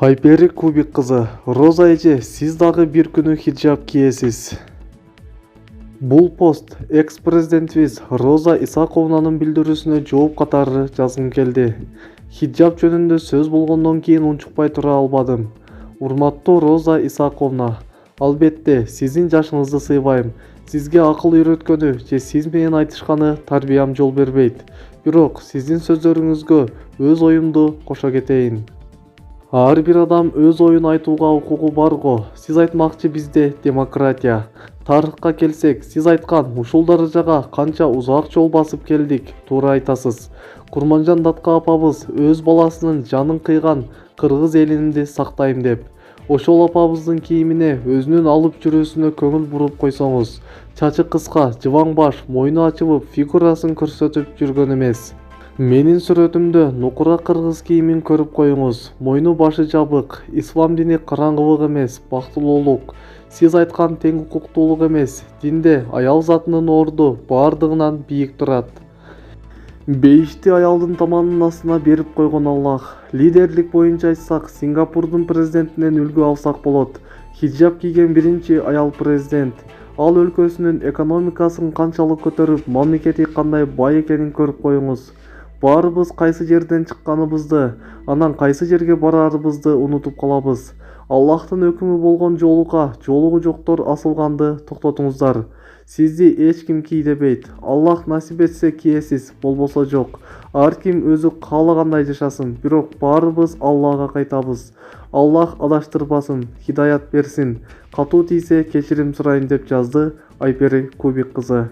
Айпери Кубик қызы, Роза эже, сіз дағы бір күні хиджаб киесіз. Бұл пост экс-президентіміз Роза Исақовнаның білдірісіне жооп қатары жазғым келді. Хиджаб жөнінде сөз болғаннан кейін унчукпай тұра албадым. Урматтуу Роза Исақовна, албетте, сіздің жашыңызды сыйбайм. Сізге ақыл үйрөткөнү же сіз менен айтышқаны тарбиям жол бербейт. Бирок сіздің сөздөрүңүзгө өз оюмду кошо кетейин. Ар бир адам өз оюн айтууга укугу бар го. Сиз айтмакчы бизде демократия. Тарыхка келсек, сиз айткан ушул даражага канча узак жол басып келдик, туура айтасыз. Курманжан Датка апабыз өз баласынын жанын кыйган кыргыз элинимди сактайм деп. Ошол апабыздын кийимине өзүнүн алып жүрүүсүнө көңүл буруп койсоңуз, чачы кыска, жыбаң баш, мойну ачылып, фигурасын көрсөтүп жүргөн эмес. Менин сүрөтүмдө нукура кыргыз кийимин көрүп коюңуз. Мойну башы жабык, ислам дини караңгылык эмес, бактылуулук. Сиз айткан тең укуктуулук эмес, динде аял затынын орду бардыгынан бийик турат. Бейишти аялдын таманынын астына берип койгон Аллах. Лидерлик боюнча айтсак, Сингапурдун президентинен үлгү алсак болот. Хиджаб кийген биринчи аял президент. Ал өлкөсүнүн экономикасын канчалык көтөрүп, мамлекети кандай бай экенин көрүп коюңуз. Баарыбыз кайсы жерден чыкканыбызды, анан кайсы жерге барарыбызды унутуп калабыз. Аллахтын өкүмү болгон жолуга жолугу жоктор асылганды токтотуңуздар. Сизди эч ким кийдебейт. Аллах насип этсе киесиз, болбосо жок. Ар ким өзү каалагандай жашасын, бирок баарыбыз Аллага кайтабыз. Аллах адаштырбасын, хидаят берсин. Катуу тийсе кечирим сурайын деп жазды Айпери Кубик кызы.